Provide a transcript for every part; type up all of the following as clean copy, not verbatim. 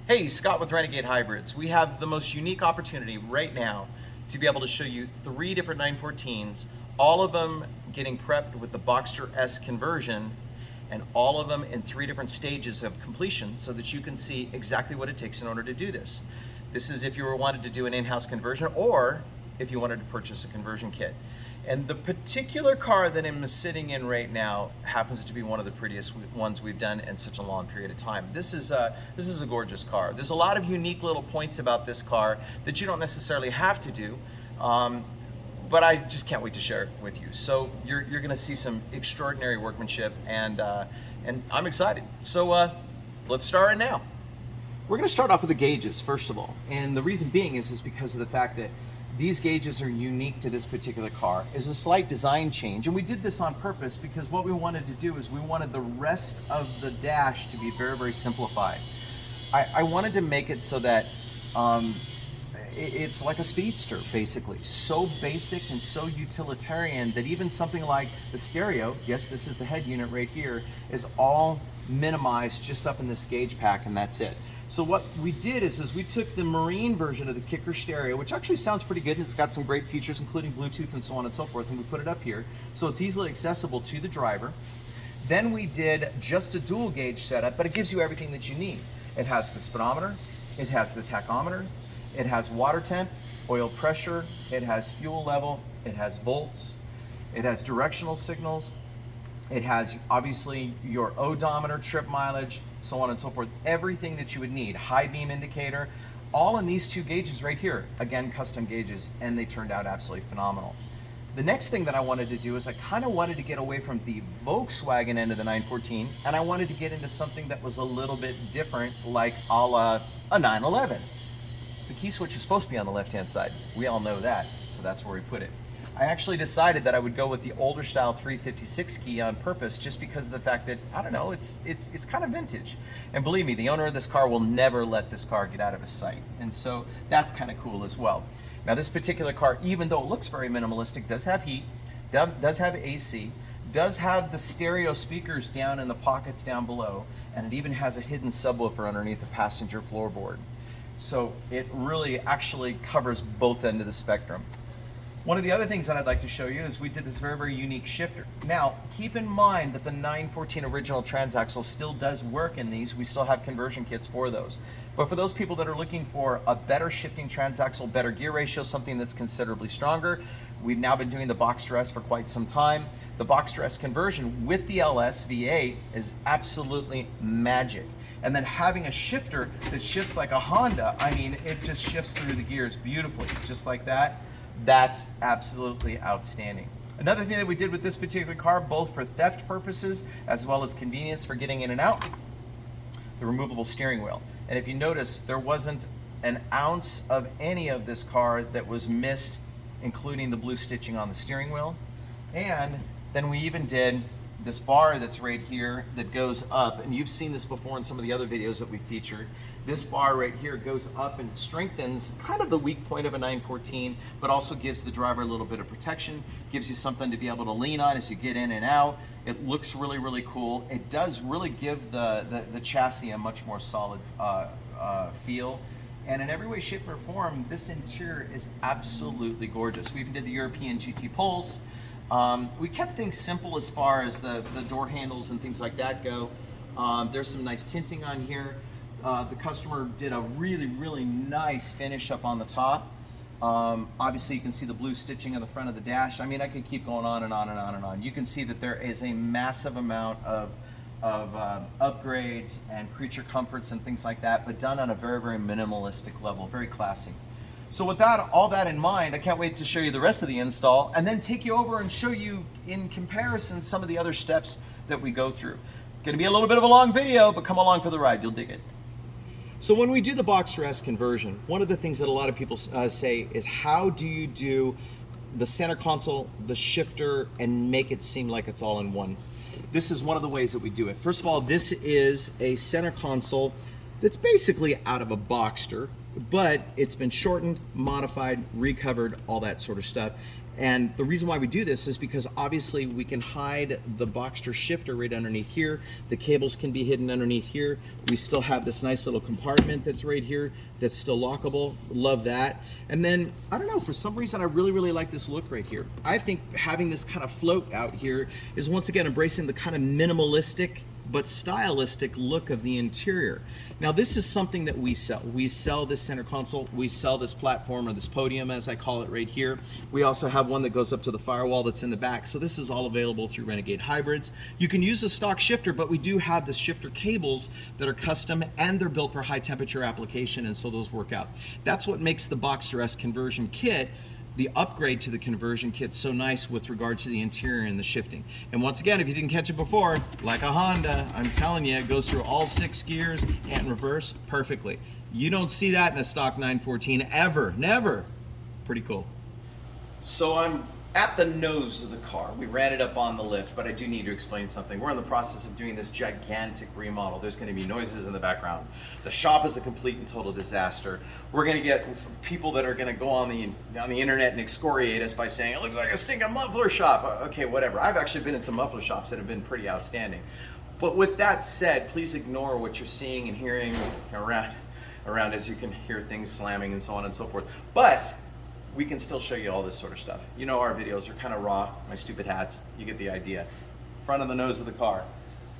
Hey, Scott with Renegade Hybrids. We have the most unique opportunity right now to be able to show you 3 different 914s, all of them getting prepped with the Boxster S conversion, and all of them in 3 different stages of completion so that you can see exactly what it takes in order to do this. This is if you were wanted to do an in-house conversion or if you wanted to purchase a conversion kit. And the particular car that I'm sitting in right now happens to be one of the prettiest ones we've done in such a long period of time. This is a gorgeous car. There's a lot of unique little points about this car that you don't necessarily have to do, but I just can't wait to share it with you. So you're going to see some extraordinary workmanship, and I'm excited. So let's start right now. We're going to start off with the gauges first of all, and the reason being is because of the fact that these gauges are unique to this particular car. It's a slight design change, and we did this on purpose because what we wanted to do is we wanted the rest of the dash to be very, very simplified. I wanted to make it so that it's like a speedster, basically. So basic and so utilitarian that even something like the stereo, yes, this is the head unit right here, is all minimized just up in this gauge pack, and that's it. So what we did is we took the marine version of the Kicker stereo, which actually sounds pretty good, and it's got some great features, including Bluetooth and so on and so forth, and we put it up here, so it's easily accessible to the driver. Then we did just a dual gauge setup, but it gives you everything that you need. It has the speedometer, it has the tachometer, it has water temp, oil pressure, it has fuel level, it has volts, it has directional signals, it has obviously your odometer, trip mileage, so on and so forth, everything that you would need, high beam indicator, all in these 2 gauges right here. Again, custom gauges, and they turned out absolutely phenomenal. The next thing that I wanted to do is I kind of wanted to get away from the Volkswagen end of the 914, and I wanted to get into something that was a little bit different, like a la a 911. The key switch is supposed to be on the left-hand side. We all know that, so that's where we put it. I actually decided that I would go with the older style 356 key on purpose just because of the fact that, I don't know, it's kind of vintage. And believe me, the owner of this car will never let this car get out of his sight. And so that's kind of cool as well. Now this particular car, even though it looks very minimalistic, does have heat, does have AC, does have the stereo speakers down in the pockets down below, and it even has a hidden subwoofer underneath the passenger floorboard. So it really actually covers both ends of the spectrum. One of the other things that I'd like to show you is we did this very, very unique shifter. Now, keep in mind that the 914 original Transaxle still does work in these. We still have conversion kits for those. But for those people that are looking for a better shifting Transaxle, better gear ratio, something that's considerably stronger, we've now been doing the Boxster S for quite some time. The Boxster S conversion with the LS V8 is absolutely magic. And then having a shifter that shifts like a Honda, I mean, it just shifts through the gears beautifully, just like that. That's absolutely outstanding. Another thing that we did with this particular car, both for theft purposes as well as convenience for getting in and out, the removable steering wheel. And if you notice, there wasn't an ounce of any of this car that was missed, including the blue stitching on the steering wheel. And then we even did this bar that's right here that goes up, and you've seen this before in some of the other videos that we featured. This bar right here goes up and strengthens kind of the weak point of a 914, but also gives the driver a little bit of protection, gives you something to be able to lean on as you get in and out. It looks really, really cool. It does really give the chassis a much more solid feel. And in every way, shape, or form, this interior is absolutely gorgeous. We even did the European GT Pulse. We kept things simple as far as the door handles and things like that go. There's some nice tinting on here. The customer did a really, really nice finish up on the top. Obviously you can see the blue stitching on the front of the dash. I mean, I could keep going on and on and on and on. You can see that there is a massive amount of upgrades and creature comforts and things like that, but done on a very, very minimalistic level, very classy. So with that, all that in mind, I can't wait to show you the rest of the install and then take you over and show you in comparison some of the other steps that we go through. Gonna be a little bit of a long video, but come along for the ride, you'll dig it. So when we do the Boxster S conversion, one of the things that a lot of people say is, how do you do the center console, the shifter, and make it seem like it's all in one? This is one of the ways that we do it. First of all, this is a center console that's basically out of a Boxster, but it's been shortened, modified, recovered, all that sort of stuff. And the reason why we do this is because obviously we can hide the Boxster shifter right underneath here. The cables can be hidden underneath here. We still have this nice little compartment that's right here that's still lockable. Love that. And then, I don't know, for some reason I really like this look right here. I think having this kind of float out here is once again embracing the kind of minimalistic but stylistic look of the interior. Now this is something that we sell. We sell this center console, we sell this platform, or this podium as I call it right here. We also have one that goes up to the firewall that's in the back. So this is all available through Renegade Hybrids. You can use a stock shifter, but we do have the shifter cables that are custom and they're built for high temperature application, and so those work out. That's what makes the Boxster S conversion kit, the upgrade to the conversion kit, so nice with regard to the interior and the shifting. And once again, if you didn't catch it before, like a Honda, I'm telling you, it goes through all 6 gears and reverse perfectly. You don't see that in a stock 914 ever, never. Pretty cool. So I'm at the nose of the car. We ran it up on the lift, but I do need to explain something. We're in the process of doing this gigantic remodel. There's going to be noises in the background. The shop is a complete and total disaster. We're going to get people that are going to go on the internet and excoriate us by saying it looks like a stinking muffler shop. Okay, whatever. I've actually been in some muffler shops that have been pretty outstanding. But with that said, please ignore what you're seeing and hearing around as you can hear things slamming and so on and so forth. But we can still show you all this sort of stuff. You know, our videos are kind of raw, my stupid hats, you get the idea. Front of the nose of the car,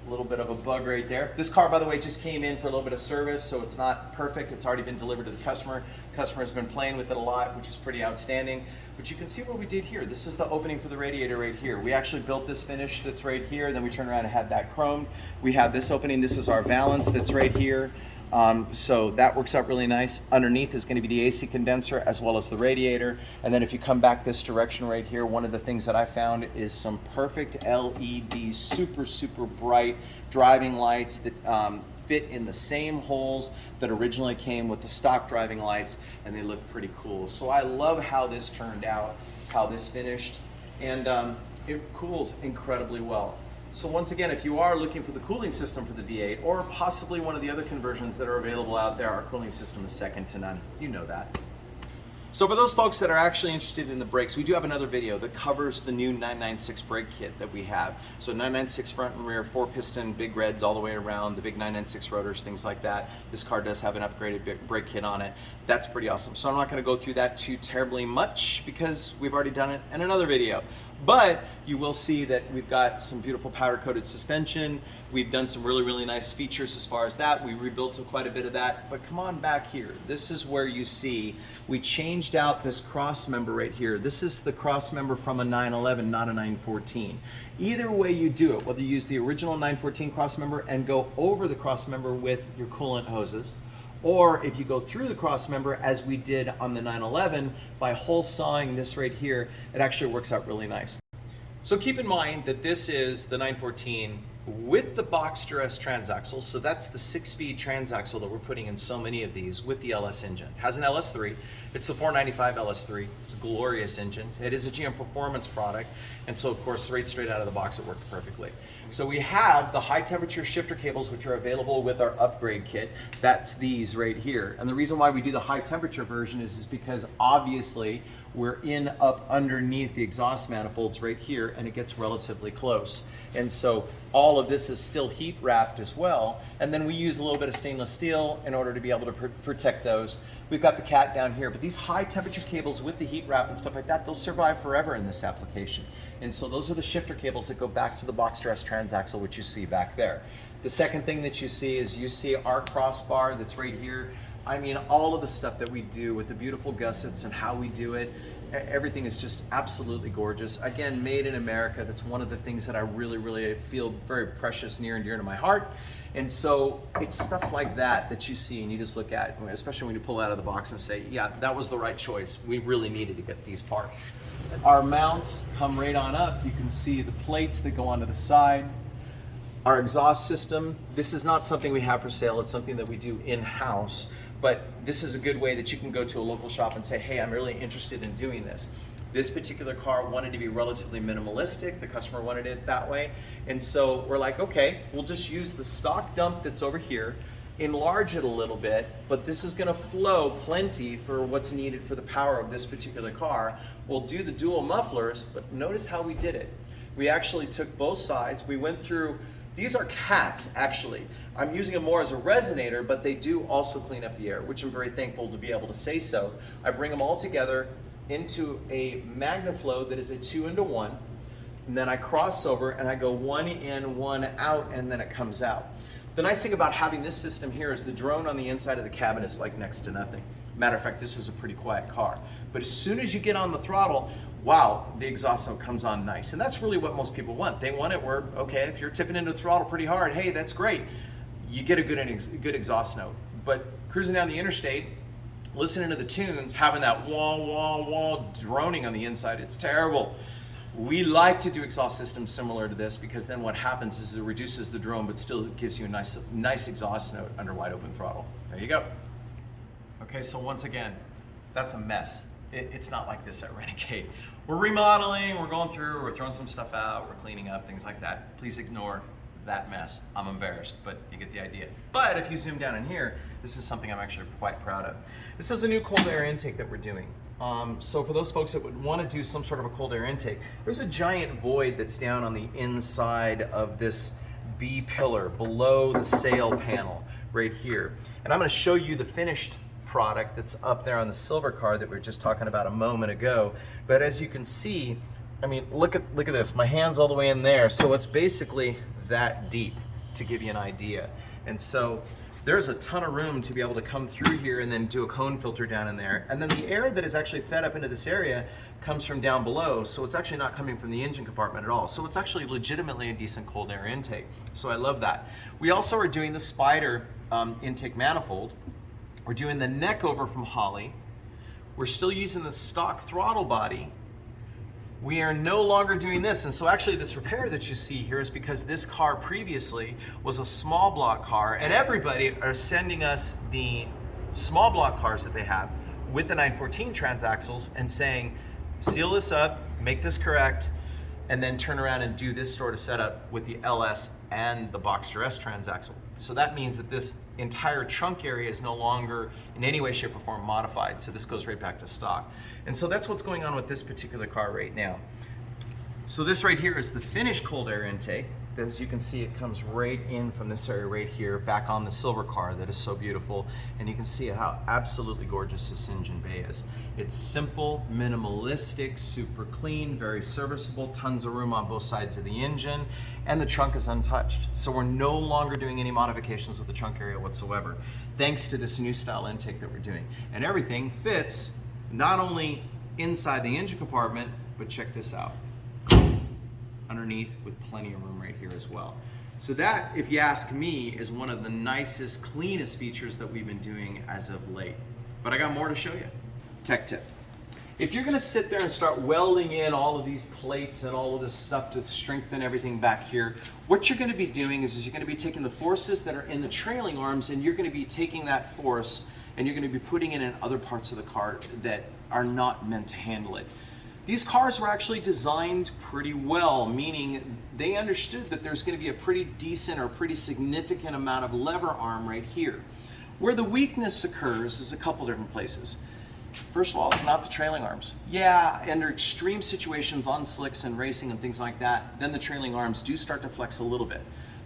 a little bit of a bug right there. This car, by the way, just came in for a little bit of service, so it's not perfect. It's already been delivered to the customer. Customer's been playing with it a lot, which is pretty outstanding. But you can see what we did here. This is the opening for the radiator right here. We actually built this finish that's right here, then we turned around and had that chromed. We have this opening, this is our valance that's right here. So that works out really nice. Underneath is going to be the AC condenser as well as the radiator. And then if you come back this direction right here, one of the things that I found is some perfect LED, super bright driving lights that fit in the same holes that originally came with the stock driving lights, and they look pretty cool. So I love how this turned out, how this finished, and it cools incredibly well. So once again, if you are looking for the cooling system for the V8 or possibly one of the other conversions that are available out there, our cooling system is second to none. You know that. So for those folks that are actually interested in the brakes, we do have another video that covers the new 996 brake kit that we have. So 996 front and rear, 4-piston, big reds all the way around, the big 996 rotors, things like that. This car does have an upgraded brake kit on it. That's pretty awesome. So I'm not going to go through that too terribly much because we've already done it in another video. But you will see that we've got some beautiful powder-coated suspension. We've done some really nice features as far as that. We rebuilt quite a bit of that. But come on back here. This is where you see we changed out this cross member right here. This is the cross member from a 911, not a 914. Either way you do it, whether you use the original 914 cross member and go over the cross member with your coolant hoses, or if you go through the cross member as we did on the 911 by hole sawing this right here, it actually works out really nice. So keep in mind that this is the 914 with the Boxster S Transaxle. So that's the 6-speed transaxle that we're putting in so many of these with the LS engine. It has an LS3. It's the 495 LS3. It's a glorious engine. It is a GM Performance product. And so of course, right straight out of the box, it worked perfectly. So we have the high temperature shifter cables, which are available with our upgrade kit. That's these right here. And the reason why we do the high temperature version is because obviously we're up underneath the exhaust manifolds right here, and it gets relatively close. And so all of this is still heat wrapped as well. And then we use a little bit of stainless steel in order to be able to protect those. We've got the cat down here, but these high temperature cables with the heat wrap and stuff like that, they'll survive forever in this application. And so those are the shifter cables that go back to the Boxster S Transaxle, which you see back there. The second thing that you see is you see our crossbar that's right here. I mean, all of the stuff that we do with the beautiful gussets and how we do it, everything is just absolutely gorgeous. Again, made in America. That's one of the things that I really feel very precious, near and dear to my heart. And so it's stuff like that that you see and you just look at, especially when you pull it out of the box and say, yeah, that was the right choice. We really needed to get these parts. Our mounts come right on up. You can see the plates that go onto the side. Our exhaust system, this is not something we have for sale. It's something that we do in-house. But this is a good way that you can go to a local shop and say, hey, I'm really interested in doing this. This particular car wanted to be relatively minimalistic. The customer wanted it that way. And so we're like, okay, we'll just use the stock dump that's over here enlarge it a little bit, but this is gonna flow plenty for what's needed for the power of this particular car. We'll do the dual mufflers, but notice how we did it. We actually took both sides, we went through, these are cats actually. I'm using them more as a resonator, but they do also clean up the air, which I'm very thankful to be able to say so. I bring them all together into a MagnaFlow that is a 2-into-1, and then I cross over and I go 1 in, 1 out, and then it comes out. The nice thing about having this system here is the drone on the inside of the cabin is like next to nothing. Matter of fact, this is a pretty quiet car. But as soon as you get on the throttle, wow, the exhaust note comes on nice. And that's really what most people want. They want it where, okay, if you're tipping into the throttle pretty hard, hey, that's great. You get a good exhaust note. But cruising down the interstate, listening to the tunes, having that wah, wah, wah droning on the inside, it's terrible. We like to do exhaust systems similar to this because then what happens is it reduces the drone but still gives you a nice exhaust note under wide open throttle. There you go. Okay, so once again, that's a mess. It's not like this at Renegade. We're remodeling, we're going through, we're throwing some stuff out, we're cleaning up, things like that. Please ignore that mess. I'm embarrassed, but you get the idea. But if you zoom down in here, this is something I'm actually quite proud of. This is a new cold air intake that we're doing. So for those folks that would want to do some sort of a cold air intake, there's a giant void that's down on the inside of this B pillar below the sail panel right here. And I'm going to show you the finished product that's up there on the silver car that we were just talking about a moment ago. But as you can see, I mean, look at this. My hand's all the way in there. So it's basically that deep, to give you an idea. And so there's a ton of room to be able to come through here and then do a cone filter down in there. And then the air that is actually fed up into this area comes from down below. So it's actually not coming from the engine compartment at all. So it's actually legitimately a decent cold air intake. So I love that. We also are doing the Spider intake manifold. We're doing the neck over from Holley. We're still using the stock throttle body. We are no longer doing this, and so actually this repair that you see here is because this car previously was a small block car, and everybody are sending us the small block cars that they have with the 914 transaxles and saying, seal this up, make this correct, and then turn around and do this sort of setup with the LS and the Boxster S Transaxle. So that means that this entire trunk area is no longer in any way, shape, or form modified. So this goes right back to stock. And so that's what's going on with this particular car right now. So this right here is the finished cold air intake. As you can see, it comes right in from this area right here, back on the silver car that is so beautiful. And you can see how absolutely gorgeous this engine bay is. It's simple, minimalistic, super clean, very serviceable, tons of room on both sides of the engine, and the trunk is untouched. So we're no longer doing any modifications of the trunk area whatsoever, thanks to this new style intake that we're doing. And everything fits not only inside the engine compartment, but check this out, underneath with plenty of room right here as well. So that, if you ask me, is one of the nicest, cleanest features that we've been doing as of late. But I got more to show you. Tech tip. If you're gonna sit there and start welding in all of these plates and all of this stuff to strengthen everything back here, what you're gonna be doing is you're gonna be taking the forces that are in the trailing arms and you're gonna be taking that force and you're gonna be putting it in other parts of the car that are not meant to handle it. These cars were actually designed pretty well, meaning they understood that there's going to be a pretty decent or pretty significant amount of lever arm right here. Where the weakness occurs is a couple different places. First of all, it's not the trailing arms. Yeah, under extreme situations on slicks and racing and things like that, then the trailing arms do start to flex a little bit.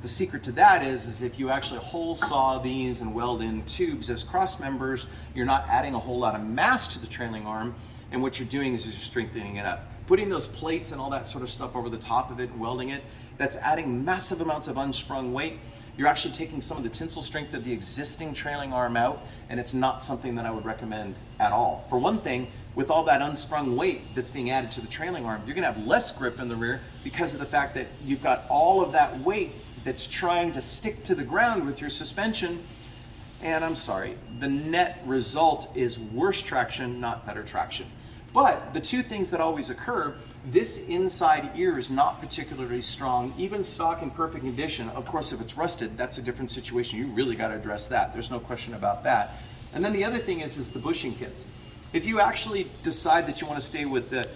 The secret to that is if you actually hole saw these and weld in tubes as cross members, you're not adding a whole lot of mass to the trailing arm. And what you're doing is you're strengthening it up. Putting those plates and all that sort of stuff over the top of it and welding it, that's adding massive amounts of unsprung weight. You're actually taking some of the tensile strength of the existing trailing arm out, and it's not something that I would recommend at all. For one thing, with all that unsprung weight that's being added to the trailing arm, you're gonna have less grip in the rear because of the fact that you've got all of that weight that's trying to stick to the ground with your suspension. And I'm sorry, the net result is worse traction, not better traction. But the two things that always occur, this inside ear is not particularly strong, even stock in perfect condition. Of course, if it's rusted, that's a different situation. You really got to address that. There's no question about that. And then the other thing is the bushing kits. If you actually decide that you want to stay with the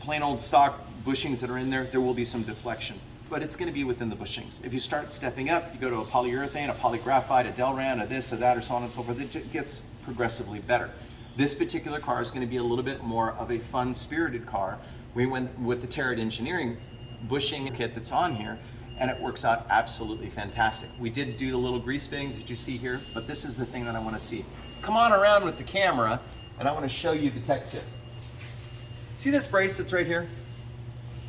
plain old stock bushings that are in there, there will be some deflection. but it's going to be within the bushings. If you start stepping up, you go to a polyurethane, a polygraphite, a Delran, a this, a that, or so on and so forth, it gets progressively better. This particular car is going to be a little bit more of a fun-spirited car. We went with the Terrat Engineering bushing kit that's on here, and it works out absolutely fantastic. We did do the little grease fittings that you see here, but this is the thing that I want to see. Come on around with the camera, and I want to show you the tech tip. See this brace that's right here?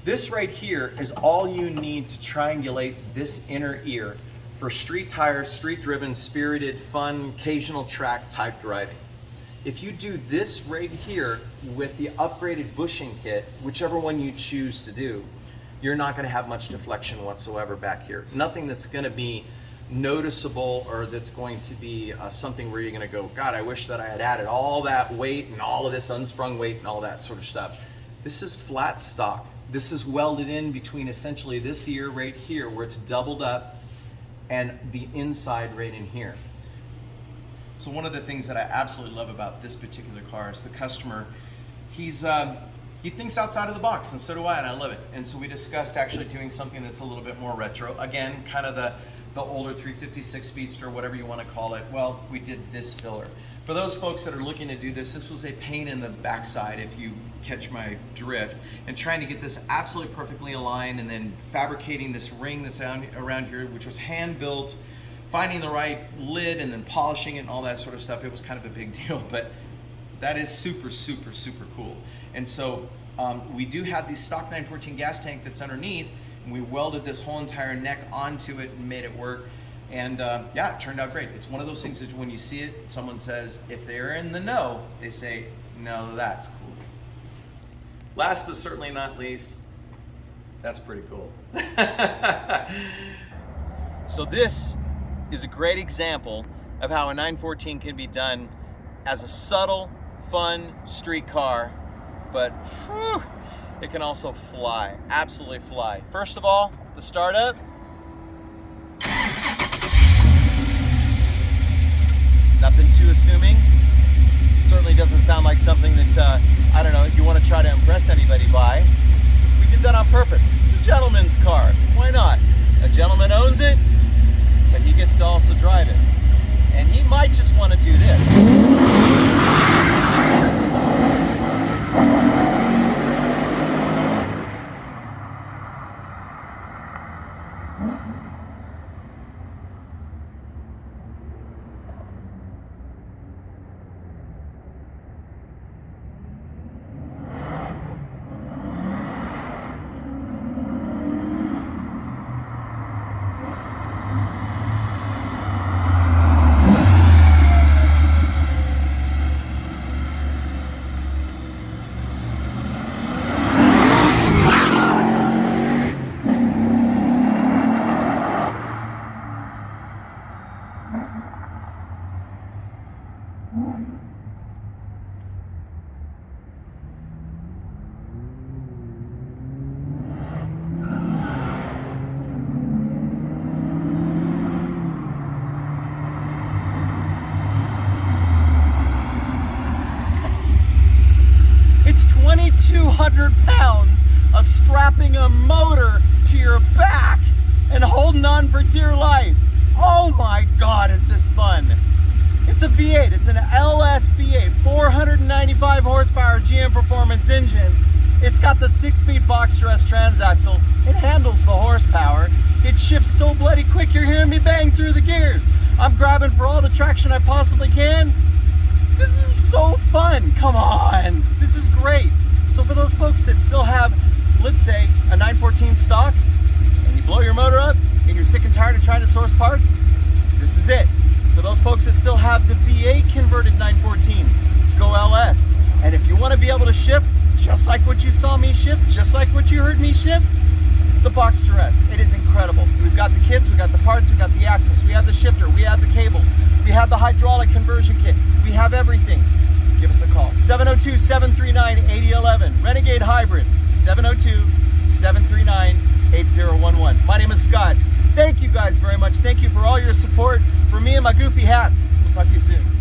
This right here is all you need to triangulate this inner ear for street tire, street driven, spirited, fun, occasional track type driving. If you do this right here with the upgraded bushing kit, whichever one you choose to do, you're not going to have much deflection whatsoever back here. Nothing that's going to be noticeable or that's going to be something where you're going to go, God, I wish that I had added all that weight and all of this unsprung weight and all that sort of stuff. This is flat stock. This is welded in between essentially this ear right here where it's doubled up and the inside right in here. So one of the things that I absolutely love about this particular car is the customer, he thinks outside of the box, and so do I, and I love it. And so we discussed actually doing something that's a little bit more retro. Again, kind of the older 356 Speedster, whatever you want to call it. Well, we did this filler. For those folks that are looking to do this was a pain in the backside, if you catch my drift, and trying to get this absolutely perfectly aligned and then fabricating this ring that's around here, which was hand built, finding the right lid and then polishing it and all that sort of stuff. It was kind of a big deal, but that is super, super, super cool. And so we do have the stock 914 gas tank that's underneath, and we welded this whole entire neck onto it and made it work. And yeah, it turned out great. It's one of those things that when you see it, someone says, if they're in the know, they say, no, that's cool. Last but certainly not least, that's pretty cool. So this is a great example of how a 914 can be done as a subtle, fun street car, but whew, it can also fly, absolutely fly. First of all, the startup. Nothing too assuming. Certainly doesn't sound like something that, I don't know, you want to try to impress anybody by. We did that on purpose. It's a gentleman's car. Why not? A gentleman owns it, but he gets to also drive it. And he might just want to do this. It's 2,200 pounds of strapping a motor to your back and holding on for dear life. Oh my God, is this fun. It's a V8, it's an LS V8, 495 horsepower GM Performance engine. It's got the 6-speed Boxster S Transaxle. It handles the horsepower. It shifts so bloody quick you're hearing me bang through the gears. I'm grabbing for all the traction I possibly can. This is so fun, come on. This is great. So for those folks that still have, let's say, a 914 stock, and you blow your motor up, and you're sick and tired of trying to source parts, this is it. For those folks that still have the V8 converted 914s, go LS. And if you want to be able to shift, just like what you saw me shift, just like what you heard me shift, the Boxster S. It is incredible. We've got the kits, we've got the parts, we've got the axles, we have the shifter, we have the cables, we have the hydraulic conversion kit, we have everything. Give us a call. 702-739-8011. Renegade Hybrids, 702-739-8011. My name is Scott. Thank you guys very much. Thank you for all your support. For me and my goofy hats. We'll talk to you soon.